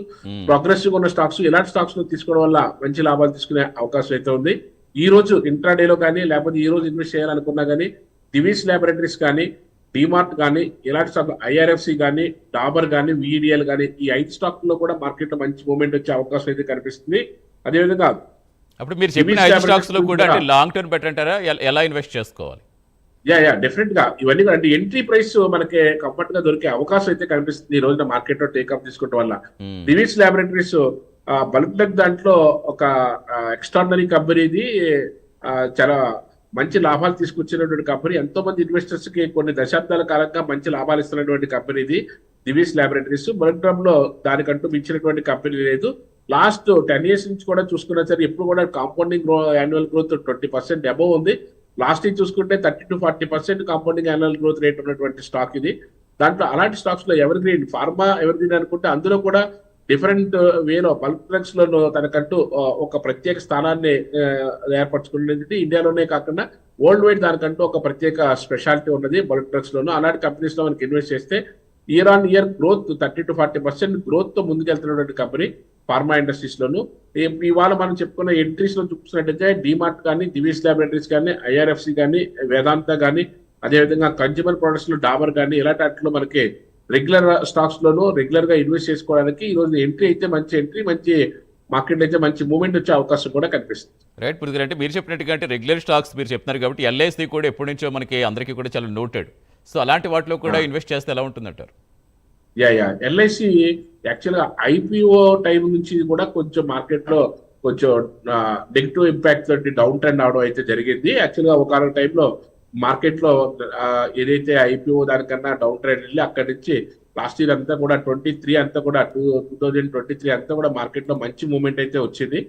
ప్రోగ్రెసివ్ ఉన్న స్టాక్స్, ఇలాంటి స్టాక్స్ లో తీసుకోవడం వల్ల మంచి లాభాలు తీసుకునే అవకాశం అయితే ఉంది. ఈ రోజు ఇంట్రాడేలో కానీ లేకపోతే ఈ రోజు ఇన్వెస్ట్ చేయాలనుకున్నా కానీ దివీస్ ల్యాబొరేటరీస్ కానీ, డిమార్ట్ కానీ, ఇలాంటి స్టాక్ ఐఆర్ఎఫ్సి కానీ, డాబర్ కానీ, విడిఎల్ కానీ ఈ 5 స్టాక్ లో కూడా మార్కెట్ లో మంచి మూవ్మెంట్ వచ్చే అవకాశం అయితే కనిపిస్తుంది. అదేవిధంగా అప్పుడు మీరు చెప్పిన 5 స్టాక్స్ లో కూడా అంటే లాంగ్ టర్మ్ బెటర్ అంటారా, ఎలా ఇన్వెస్ట్ చేసుకోవాలి? డెఫినెట్ గా ఇవన్నీ కూడా అంటే ఎంట్రీ ప్రైస్ మనకి కంఫర్ట్ గా దొరికే అవకాశం అయితే కనిపిస్తుంది ఈ రోజున మార్కెట్ లో టేకప్ తీసుకోవడం వల్ల. దివీస్ ల్యాబొరేటరీస్ బల్క్ డ్రగ్ దాంట్లో ఒక ఎక్స్ట్రాడినరీ కంపెనీది, చాలా మంచి లాభాలు తీసుకొచ్చినటువంటి కంపెనీ. ఎంతో మంది ఇన్వెస్టర్స్ కి కొన్ని దశాబ్దాల కాలంగా మంచి లాభాలు ఇస్తున్నటువంటి కంపెనీది దివీస్ ల్యాబొరేటరీస్. బల్క్ డ్రగ్ లో దానికంటూ మించినటువంటి కంపెనీ లేదు. లాస్ట్ 10 years నుంచి కూడా చూసుకున్నా సరే ఎప్పుడు కూడా కాంపౌండింగ్ యాన్యువల్ గ్రోత్ 20% అబోవ్ ఉంది. లాస్ట్ ఇయర్ చూసుకుంటే 30 to 40% compounding annual growth rate ఉన్నటువంటి స్టాక్ ఇది. దాంట్లో అలాంటి స్టాక్స్ లో ever green pharma ever green అనుకుంటే అందులో కూడా డిఫరెంట్ వేలో బల్క్ డ్రగ్స్ లో తనకంటూ ఒక ప్రత్యేక స్థానాన్ని ఏర్పరచుకునేది. ఇండియాలోనే కాకుండా వరల్డ్ వైడ్ దానికంటూ ఒక ప్రత్యేక స్పెషాలిటీ ఉన్నది బల్క్ డ్రగ్స్ లోను. అలాంటి కంపెనీస్ లో మనకి ఇన్వెస్ట్ చేస్తే year on year growth 30 to 40% growth తో ముందుకెళ్తున్నటువంటి కంపెనీ ఫార్మా ఇండస్ట్రీస్ లోను. ఇవాళ మనం చెప్పుకున్న ఎంట్రీస్ లో చూసినట్టయితే డిమార్ట్ కానీ, దివీస్ ల్యాబొరేటరీస్ కానీ, ఐఆర్ఎఫ్సి కానీ, వేదాంత కానీ, అదేవిధంగా కన్జ్యూమర్ ప్రొడక్ట్స్ లో డాబర్ కానీ ఇలాంటి వాటిలో మనకి రెగ్యులర్ స్టాక్స్ లోను రెగ్యులర్ గా ఇన్వెస్ట్ చేసుకోవడానికి ఈ రోజు ఎంట్రీ అయితే మంచి ఎంట్రీ, మంచి మార్కెట్ అయితే మంచి మూవ్మెంట్ వచ్చే అవకాశం కూడా కనిపిస్తుంది. రైట్ పురుగు, అంటే మీరు చెప్పినట్టుగా అంటే రెగ్యులర్ స్టాక్స్ మీరు చెప్తున్నారు కాబట్టి ఎల్ఐసి కూడా ఎప్పటి నుంచో మనకి అందరికీ కూడా చాలా నోటెడ్. సో అలాంటి వాటిలో కూడా ఇన్వెస్ట్ చేస్తే ఎలా ఉంటుందంటారు? ఎల్ఐసి యాక్చువల్ గా ఐపీఓ టైం నుంచి కూడా కొంచెం మార్కెట్ లో కొంచెం నెగిటివ్ ఇంపాక్ట్ తోటి డౌన్ ట్రెండ్ అవడం అయితే జరిగింది. యాక్చువల్ గా ఒక టైంలో మార్కెట్ లో ఏదైతే ఐపీఓ దానికన్నా డౌన్ ట్రెండ్ వెళ్ళి అక్కడి నుంచి లాస్ట్ ఇయర్ అంతా కూడా 2023 అంతా కూడా 2023 అంతా కూడా మార్కెట్ లో మంచి మూవ్మెంట్ అయితే వచ్చింది.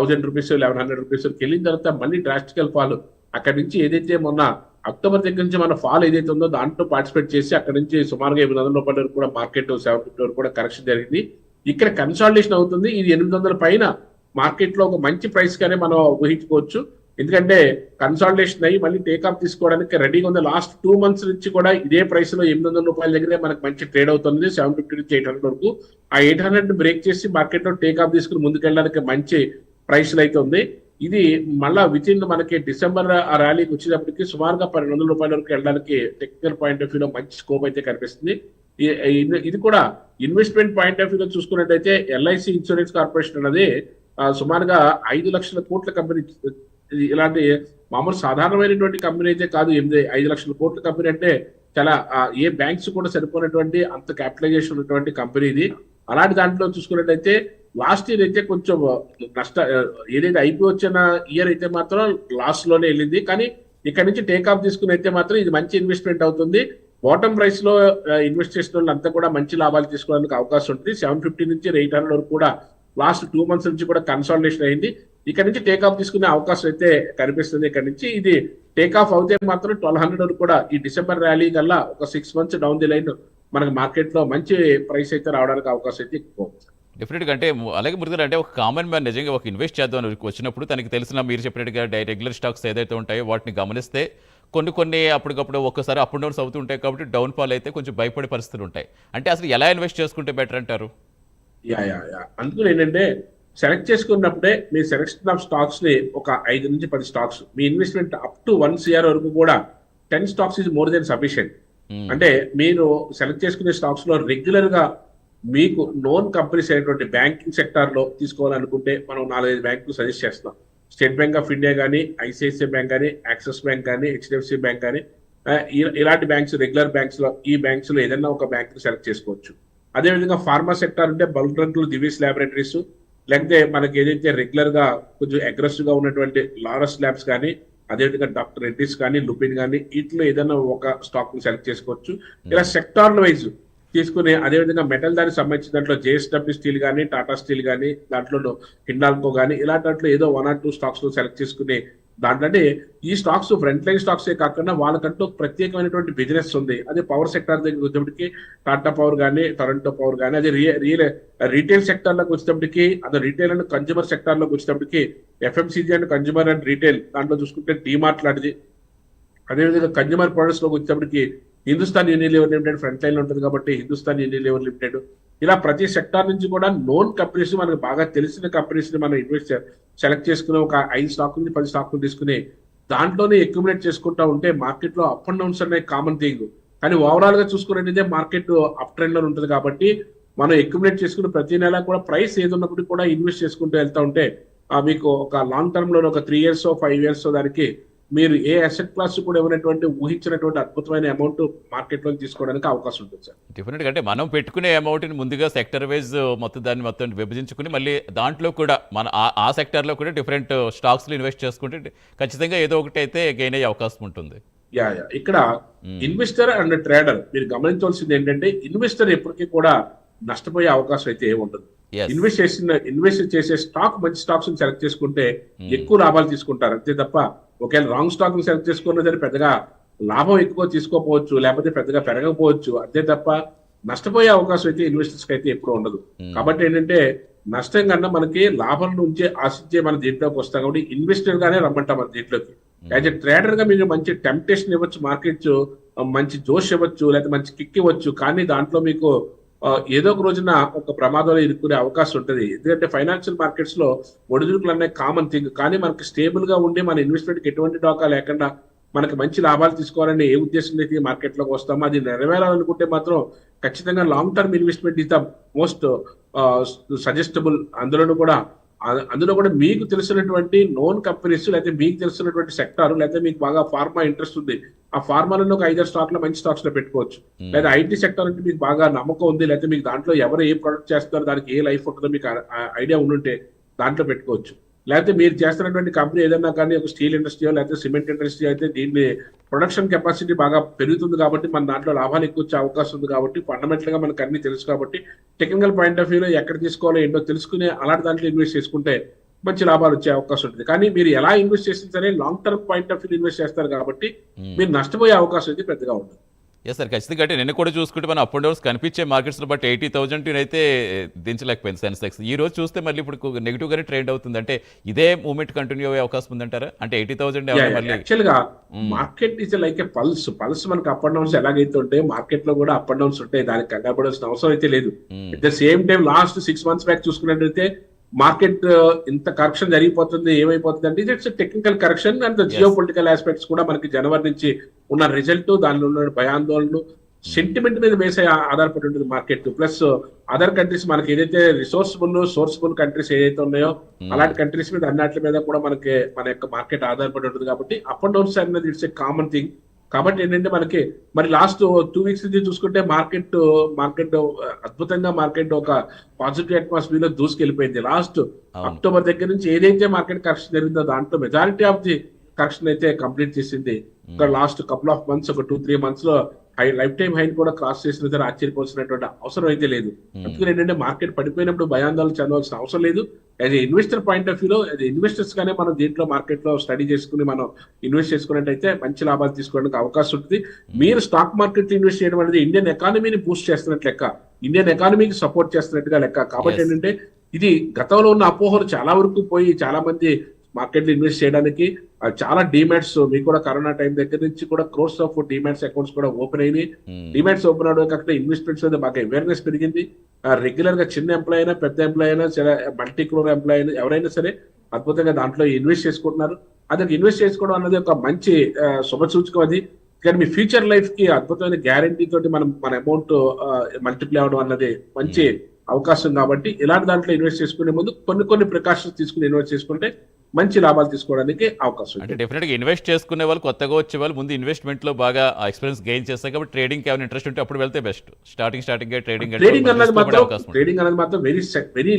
1000 రూపీస్ 1100 రూపీస్ వెళ్ళిన తర్వాత మళ్ళీ డ్రాస్టికల్ ఫాల్. అక్కడి నుంచి ఏదైతే మొన్న అక్టోబర్ దగ్గర నుంచి మన ఫాల్ ఏదైతే ఉందో దాంట్లో పార్టిసిపేట్ చేసి అక్కడ నుంచి సుమారుగా 800 రూపాయల వరకు కూడా మార్కెట్ 750 వరకు కూడా కరెక్షన్ జరిగింది. ఇక్కడ కన్సాలిడేషన్ అవుతుంది. ఇది 800 పైన మార్కెట్ లో ఒక మంచి ప్రైస్ గానే మనం ఊహించుకోవచ్చు. ఎందుకంటే కన్సాలిడేషన్ అయ్యి మళ్ళీ టేకాఫ్ తీసుకోవడానికి రెడీగా ఉంది. లాస్ట్ 2 months నుంచి కూడా ఇదే ప్రైస్ లో 800 రూపాయల దగ్గరే మనకు మంచి ట్రేడ్ అవుతుంది. 750 నుంచి 800 వరకు. ఆ 800 బ్రేక్ చేసి మార్కెట్ లో టేకాఫ్ తీసుకుని ముందుకెళ్ళడానికి మంచి ప్రైస్ అయితే ఉంది. ఇది మళ్ళా వితిన్ మనకి డిసెంబర్ ఆ ర్యాలీకి వచ్చేటప్పటికి సుమారుగా 1200 రూపాయల వరకు వెళ్ళడానికి టెక్నికల్ పాయింట్ ఆఫ్ వ్యూలో మంచి స్కోప్ అయితే కనిపిస్తుంది. ఇది కూడా ఇన్వెస్ట్మెంట్ పాయింట్ ఆఫ్ వ్యూలో చూసుకున్నట్టయితే ఎల్ఐసి ఇన్సూరెన్స్ కార్పొరేషన్ అనేది సుమారుగా 5 లక్షల కోట్ల కంపెనీ. ఇలాంటి మామూలు సాధారణమైనటువంటి కంపెనీ అయితే కాదు. 5 లక్షల కోట్ల కంపెనీ అంటే చాలా ఏ బ్యాంక్స్ కూడా సరిపోయినటువంటి అంత క్యాపిటలైజేషన్ ఉన్నటువంటి కంపెనీ ఇది. అలాంటి దాంట్లో చూసుకున్నట్టయితే లాస్ట్ ఇయర్ అయితే కొంచెం ఏదైతే ఐపీఓ వచ్చిన ఇయర్ అయితే మాత్రం లాస్ లోనే వెళ్ళింది. కానీ ఇక్కడ నుంచి టేక్ ఆఫ్ తీసుకుని అయితే మాత్రం ఇది మంచి ఇన్వెస్ట్మెంట్ అవుతుంది. బాటమ్ ప్రైస్ లో ఇన్వెస్ట్ చేసిన వాళ్ళు అంతా కూడా మంచి లాభాలు తీసుకోవడానికి అవకాశం ఉంటుంది. 750 నుంచి 800 వరకు కూడా లాస్ట్ 2 months నుంచి కూడా కన్సాలిడేషన్ అయింది. ఇక్కడ నుంచి టేక్ ఆఫ్ తీసుకునే అవకాశం అయితే కనిపిస్తుంది. ఇక్కడ నుంచి ఇది టేక్ ఆఫ్ అవుతే మాత్రం 1200 వరకు కూడా ఈ డిసెంబర్ ర్యాలీ కల్లా ఒక 6 months డౌన్ ది లైన్ మనకి మార్కెట్ లో మంచి ప్రైస్ అయితే రావడానికి అవకాశం అయితే ఎక్కువ. డెఫినెట్గా అంటే అలాగే మురుగన్ అంటే ఒక కామన్ మ్యాన్ నిజంగా ఒక ఇన్వెస్ట్ చేద్దాం వచ్చినప్పుడు తనకి తెలిసిన మీరు చెప్పినట్టుగా రెగ్యులర్ స్టాక్స్ ఏదైతే ఉంటాయో వాటిని గమనిస్తే కొన్ని అప్పటికప్పుడు ఒక్కసారి అప్ అండ్ డౌన్స్ అవుతూ ఉంటాయి కాబట్టి డౌన్ ఫాల్ అయితే కొంచెం భయపడే పరిస్థితులు ఉంటాయి. అంటే అసలు ఎలా ఇన్వెస్ట్ చేసుకుంటే బెటర్ అంటారు? అందుకని ఏంటంటే సెలెక్ట్ చేసుకున్నప్పుడే మీ సెలెక్షన్ ఆఫ్ స్టాక్స్ ని ఒక 5 నుంచి 10 స్టాక్స్ మీ ఇన్వెస్ట్మెంట్ అప్ టు 1 CR వరకు కూడా 10 stocks is more than sufficient. అంటే మీరు సెలెక్ట్ చేసుకునే స్టాక్స్ లో రెగ్యులర్ గా మీకు నోన్ కంపెనీస్ అయినటువంటి బ్యాంకింగ్ సెక్టార్ లో తీసుకోవాలనుకుంటే మనం 4-5 బ్యాంకులు సజెస్ట్ చేస్తున్నాం. స్టేట్ బ్యాంక్ ఆఫ్ ఇండియా కానీ, ఐసిఐసిఐ బ్యాంక్ కానీ, యాక్సిస్ బ్యాంక్ కానీ, హెచ్డిఎఫ్సి బ్యాంక్ కానీ, ఇలాంటి బ్యాంక్స్ రెగ్యులర్ బ్యాంక్స్ లో ఈ బ్యాంక్స్ లో ఏదైనా ఒక బ్యాంక్ సెలెక్ట్ చేసుకోవచ్చు. అదేవిధంగా ఫార్మా సెక్టార్ అంటే బల్క్ డ్రగ్ దివీస్ ల్యాబొరేటరీస్, లేకపోతే మనకి ఏదైతే రెగ్యులర్ గా కొంచెం అగ్రెసివ్ గా ఉన్నటువంటి లారస్ ల్యాబ్స్ కానీ, అదేవిధంగా డాక్టర్ రెడ్డిస్ కానీ, లుపిన్ కానీ, వీటిలో ఏదైనా ఒక స్టాక్ ని సెలెక్ట్ చేసుకోవచ్చు. ఇలా సెక్టార్ వైజ్ తీసుకుని, అదేవిధంగా మెటల్ దానికి సంబంధించిన దాంట్లో జేఎస్డబ్ల్యూ స్టీల్ కానీ, టాటా స్టీల్ కానీ, దాంట్లో హిండాల్కో కానీ, ఇలాంటి దాంట్లో ఏదో 1 or 2 స్టాక్స్ సెలెక్ట్ చేసుకుని, దాంట్లోనే ఈ స్టాక్స్ ఫ్రంట్ లైన్ స్టాక్సే కాకుండా వాళ్ళకంటూ ప్రత్యేకమైనటువంటి బిజినెస్ ఉంది. అదే పవర్ సెక్టర్ దగ్గర వచ్చేప్పటికి టాటా పవర్ కానీ, టొరంటో పవర్ కానీ, అదే రీటైల్ సెక్టర్ లోకి వచ్చేటప్పటికి, అదే రీటైల్ అండ్ కన్జ్యూమర్ సెక్టర్ లోకి వచ్చేటప్పటికి FMCG and consumer and retail దాంట్లో చూసుకుంటే డీమార్ట్ లాంటిది. అదేవిధంగా కన్జ్యూమర్ ప్రొడక్ట్స్ లోకి వచ్చేటప్పటికి Hindustan Unilever limited front line ఉంటుంది కాబట్టి హిందుస్థాన్ యూనిలివర్ లిమిటెడ్. ఇలా ప్రతి సెక్టార్ నుంచి కూడా నోన్ కంపెనీస్, మనకు బాగా తెలిసిన కంపెనీస్ ని మనం ఇన్వెస్ట్ సెలెక్ట్ చేసుకుని ఒక 5 స్టాక్ నుంచి 10 స్టాక్ తీసుకుని దాంట్లోనే అక్యుములేట్ చేసుకుంటా ఉంటే మార్కెట్ లో అప్ అండ్ డౌన్స్ అనే కామన్ థింగ్. కానీ ఓవరాల్ గా చూసుకున్నట్టయితే మార్కెట్ అప్ ట్రెండ్ లో ఉంటుంది కాబట్టి మనం అక్యుములేట్ చేసుకుని ప్రతి నెల కూడా ప్రైస్ ఏది ఉన్నప్పుడు కూడా ఇన్వెస్ట్ చేసుకుంటూ వెళ్తా ఉంటే మీకు ఒక లాంగ్ టర్మ్ లో ఒక 3 years 5 years దానికి మీరు ఏ అసెట్ క్లాస్ కూడా ఇవ్వనటువంటి ఊహించినటువంటి అద్భుతమైన అమౌంట్ మార్కెట్ లో తీసుకోవడానికి అవకాశం ఉంటుంది సార్. డెఫినెట్గా అంటే మనం పెట్టుకునే అమౌంట్ని ముందుగా సెక్టర్ వైజ్ దాన్ని మొత్తం విభజించుకుని మళ్ళీ దాంట్లో కూడా మన ఆ సెక్టర్లో కూడా డిఫరెంట్ స్టాక్స్లో ఇన్వెస్ట్ చేసుకుంటే ఖచ్చితంగా ఏదో ఒకటి అయితే గెయిన్ అయ్యే అవకాశం ఉంటుంది. ఇక్కడ ఇన్వెస్టర్ అండ్ ట్రేడర్ మీరు గమనించవలసింది ఏంటంటే, ఇన్వెస్టర్ ఎప్పటికీ కూడా నష్టపోయే అవకాశం అయితే ఏముండదు. ఇన్వెస్ట్ చేసే స్టాక్ మంచి స్టాక్స్ సెలెక్ట్ చేసుకుంటే ఎక్కువ లాభాలు తీసుకుంటారు అంతే తప్ప, ఒకవేళ రాంగ్ స్టాక్ ని సెలెక్ట్ చేసుకున్న సరే పెద్దగా లాభం ఎక్కువ తీసుకోకపోవచ్చు, లేకపోతే పెద్దగా పెరగకపోవచ్చు, అంతే తప్ప నష్టపోయే అవకాశం అయితే ఇన్వెస్టర్స్ కి అయితే ఎప్పుడు ఉండదు. కాబట్టి ఏంటంటే నష్టం కన్నా మనకి లాభం నుంచే ఆశించే మన దీంట్లోకి వస్తాం కాబట్టి ఇన్వెస్టర్ గానే రమ్మంటాం మన దీంట్లోకి. యాజ్ ఎ ట్రేడర్ గా మీకు మంచి టెంప్టేషన్ ఇవ్వచ్చు, మార్కెట్ మంచి జోష్ ఇవ్వచ్చు, లేకపోతే మంచి కిక్ ఇవ్వచ్చు, కానీ దాంట్లో మీకు ఏదో ఒక రోజున ఒక ప్రమాదంలో ఇరుక్కునే అవకాశం ఉంటుంది. ఎందుకంటే ఫైనాన్షియల్ మార్కెట్స్ లో ఒడిదుడుకులు అనే కామన్ థింగ్. కానీ మనకి స్టేబుల్ గా ఉండి మన ఇన్వెస్ట్మెంట్ కి ఎటువంటి డోకా లేకుండా మనకి మంచి లాభాలు తీసుకోవాలని ఏ ఉద్దేశం అయితే మార్కెట్ లోకి వస్తామో అది నెరవేరాలనుకుంటే మాత్రం ఖచ్చితంగా long term investment is the most suggestible. అందులో కూడా మీకు తెలిసినటువంటి నోన్ కంపెనీస్, లేకపోతే మీకు తెలిసినటువంటి సెక్టార్, లేకపోతే మీకు బాగా ఫార్మా ఇంట్రెస్ట్ ఉంది, ఆ ఫార్మాలను ఒక 5 స్టాక్ లో మంచి స్టాక్స్ లో పెట్టుకోవచ్చు. లేదా ఐటీ సెక్టర్ అంటే మీకు బాగా నమ్మకం ఉంది, లేకపోతే మీకు దాంట్లో ఎవరు ఏ ప్రొడక్ట్ చేస్తారో దానికి ఏ లైఫ్ ఉంటుందో మీకు ఐడియా ఉండుంటే దాంట్లో పెట్టుకోవచ్చు. లేకపోతే మీరు చేస్తున్నటువంటి కంపెనీ ఏదైనా కానీ ఒక స్టీల్ ఇండస్ట్రీ లేకపోతే సిమెంట్ ఇండస్ట్రీ అయితే దీన్ని ప్రొడక్షన్ కెపాసిటీ బాగా పెరుగుతుంది కాబట్టి మన దాంట్లో లాభాలు ఎక్కువ వచ్చే అవకాశం ఉంది కాబట్టి ఫండమెంటల్ గా మనకు అన్ని తెలుసు కాబట్టి టెక్నికల్ పాయింట్ ఆఫ్ వ్యూలో ఎక్కడ తీసుకోవాలో ఏంటో తెలుసుకుని అలాంటి దాంట్లో ఇన్వెస్ట్ చేసుకుంటే మంచి లాభాలు వచ్చే అవకాశం ఉంటుంది. కానీ మీరు ఎలా ఇన్వెస్ట్ చేసినా సరే long term point of view invest చేస్తారు కాబట్టి మీరు నష్టపోయే అవకాశం అయితే పెద్దగా ఉంటుంది. ఎస్ సార్, ఖచ్చితంగా. అంటే నిన్న కూడా చూసుకుంటే మనం అప్ అండ్ డౌన్స్ కనిపించే మార్కెట్స్లో బట్ 80,000 అయితే దించలేకపోయింది సెన్సెక్స్. ఈ రోజు చూస్తే మళ్ళీ ఇప్పుడు నెగిటివ్ గానే ట్రేడ్ అవుతుంది. అంటే ఇదే మూవ్మెంట్ కంటిన్యూ అయ్యే అవకాశం ఉందంటారా? అంటే 80,000 యాక్చువల్ గా market is like A pulse మనకి అప్ అండ్ డౌన్స్ ఎలాగైతే ఉంటాయి మార్కెట్ లో కూడా అప్ అండ్ డౌన్స్ ఉంటాయి. దానికి కంగారు పడాల్సిన అవసరం అయితే లేదు. At the same time last 6 months back చూసుకున్నట్లయితే మార్కెట్ ఇంత కరెక్షన్ జరిగిపోతుంది, ఏమైపోతుంది అంటే it's technical correction and geo political aspects కూడా మనకి జనవరి నుంచి ఉన్న రిజల్ట్, దానిలో ఉన్న భయాందోళనలు, సెంటిమెంట్ మీద బేస్ ఆధారపడి ఉంటుంది మార్కెట్. ప్లస్ అదర్ కంట్రీస్ మనకి ఏదైతే సోర్స్ఫుల్ కంట్రీస్ ఏదైతే ఉన్నాయో అలాంటి కంట్రీస్ మీద అన్నిటి మీద కూడా మనకి మన యొక్క మార్కెట్ ఆధారపడి ఉంటుంది. కాబట్టి అప్ అండ్ డౌన్స్ అనేది ఇట్స్ ఏ కామన్ థింగ్. కాబట్టి ఏంటంటే మనకి మరి లాస్ట్ 2 weeks నుంచి చూసుకుంటే మార్కెట్ అద్భుతంగా మార్కెట్ ఒక పాజిటివ్ అట్మాస్ఫియర్ లో దూసుకెళ్ళిపోయింది. లాస్ట్ అక్టోబర్ దగ్గర నుంచి ఏదైతే మార్కెట్ కరెక్షన్ జరిగిందో దాంట్లో మెజారిటీ ఆఫ్ ది కరెక్షన్ అయితే కంప్లీట్ చేసింది. ఒక లాస్ట్ కపుల్ ఆఫ్ మంత్స్, ఒక 2-3 months లో లైఫ్ టైం హైన్ కూడా క్రాస్ చేసిన సరే ఆశ్చర్యపోవాల్సినటువంటి అవసరం అయితే లేదు. అందుకని ఏంటంటే మార్కెట్ పడిపోయినప్పుడు భయాందోళన చెందవలసిన అవసరం లేదు. యాజ్ ఇన్వెస్టర్ పాయింట్ ఆఫ్ వ్యూలో యాజ్ ఇన్వెస్టర్స్ గానే మనం దీంట్లో మార్కెట్ లో స్టడీ చేసుకుని మనం ఇన్వెస్ట్ చేసుకున్నట్టయితే మంచి లాభాలు తీసుకోవడానికి అవకాశం ఉంటుంది. మీరు స్టాక్ మార్కెట్ ఇన్వెస్ట్ చేయడం అనేది ఇండియన్ ఎకానమీని బూస్ట్ చేస్తున్నట్టు లెక్క, ఇండియన్ ఎకానమీకి సపోర్ట్ చేస్తున్నట్టుగా లెక్క. కాబట్టి ఏంటంటే ఇది గతంలో ఉన్న అపోహలు చాలా వరకు పోయి చాలా మంది మార్కెట్ లో ఇన్వెస్ట్ చేయడానికి చాలా డిమాట్స్ మీకు కూడా కరోనా టైం దగ్గర నుంచి కూడా క్రోర్స్ ఆఫ్ డిమాట్స్ అకౌంట్స్ కూడా ఓపెన్ అయినాయి. డిమాట్స్ ఓపెన్ అవడం కాకుండా ఇన్వెస్ట్మెంట్స్ మీద బాగా అవేర్నెస్ పెరిగింది. రెగ్యులర్ గా చిన్న ఎంప్లాయ్ అయినా పెద్ద ఎంప్లాయ్ అయినా మల్టీ క్రోర్ ఎంప్లాయ్ అయినా ఎవరైనా సరే అద్భుతంగా దాంట్లో ఇన్వెస్ట్ చేసుకుంటున్నారు. అదే ఇన్వెస్ట్ చేసుకోవడం అన్నది ఒక మంచి శుభ సూచకం. అది కానీ మీ ఫ్యూచర్ లైఫ్ కి అద్భుతమైన గ్యారంటీ తోటి మన అమౌంట్ మల్టిప్లై అవడం అన్నది మంచి అవకాశం. కాబట్టి ఇలాంటి దాంట్లో ఇన్వెస్ట్ చేసుకునే ముందు కొన్ని ప్రికాషన్స్ తీసుకుని ఇన్వెస్ట్ చేసుకుంటే మంచి లాభాలు తీసుకోవడానికి అవకాశం అంటే ఉంది. డెఫినెట్గా ఇన్వెస్ట్ చేసుకునే వాళ్ళు, కొత్తగా వచ్చే వాళ్ళు ముందు ఇన్వెస్ట్మెంట్లో బాగా ఎక్స్పీరియన్స్ గెయిన్ చేస్తారు కాబట్టి ట్రేడింగ్కి ఏమైనా ఇంట్రెస్ట్ ఉంటే అప్పుడు వెళ్తే బెస్ట్. స్టార్టింగ్ ట్రేడింగ్ ట్రేడింగ్ అన్నది అవకాశం ఉంటుంది. ట్రేడింగ్ అనేది మాత్రం వెరీ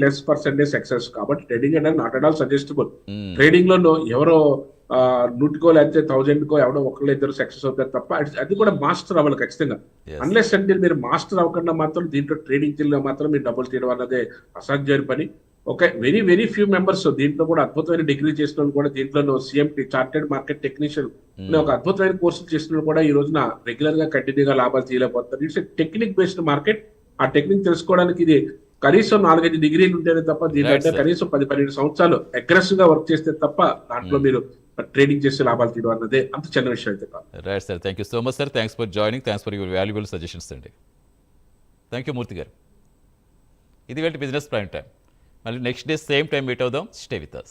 లెస్ పర్సెంటేజ్ సక్సెస్ కాబట్టి ట్రేడింగ్ అనేది not at all suggestible. Trading లో ఎవరో 100కో లేకపోతే 1000కో ఎవడో ఒకళ్ళు ఇద్దరు సక్సెస్ అవుతారు తప్ప అది కూడా మాస్టర్ అవ్వాలి ఖచ్చితంగా. Yes. అన్లెస్ అంటే మీరు మాస్టర్ అవ్వకుండా మాత్రం దీంట్లో ట్రేడింగ్ లో మాత్రం మీరు డబ్బులు తీయడం అన్నదే అసాధ్యమైన పని. ఒక వెరీ ఫ్యూ మెంబర్స్ దీంట్లో కూడా అద్భుతమైన డిగ్రీ చేసిన వాళ్ళు కూడా దీంట్లో సిఎంటి చార్టెడ్ మార్కెట్ టెక్నీషియన్ ఒక అద్భుతమైన కోర్సులు చేసిన వాళ్ళు కూడా ఈ రోజున రెగ్యులర్ గా కంటిన్యూగా లాభాలు తీయలేకపోతారు. It's technique based market. ఆ టెక్నిక్ తెలుసుకోవడానికి ఇది కనీసం 4-5 డిగ్రీలు ఉంటేనే తప్ప దీంట్లో కనీసం 10-12 సంవత్సరాలు అగ్రెసివ్ గా వర్క్ చేస్తే తప్ప దాంట్లో మీరు ట్రేడింగ్ చేసి లాభాలు తీయడం అన్నదే అంత చిన్న విషయం అయితే కాదు. Right sir, thank you so much sir. Thanks for joining, thanks for your valuable suggestions అండి. Thank you Murthy garu. ఇది వెళ్ళి బిజినెస్ ప్రైమ్ టైం. మళ్ళీ next day same time meet అవుదాం. Stay with us.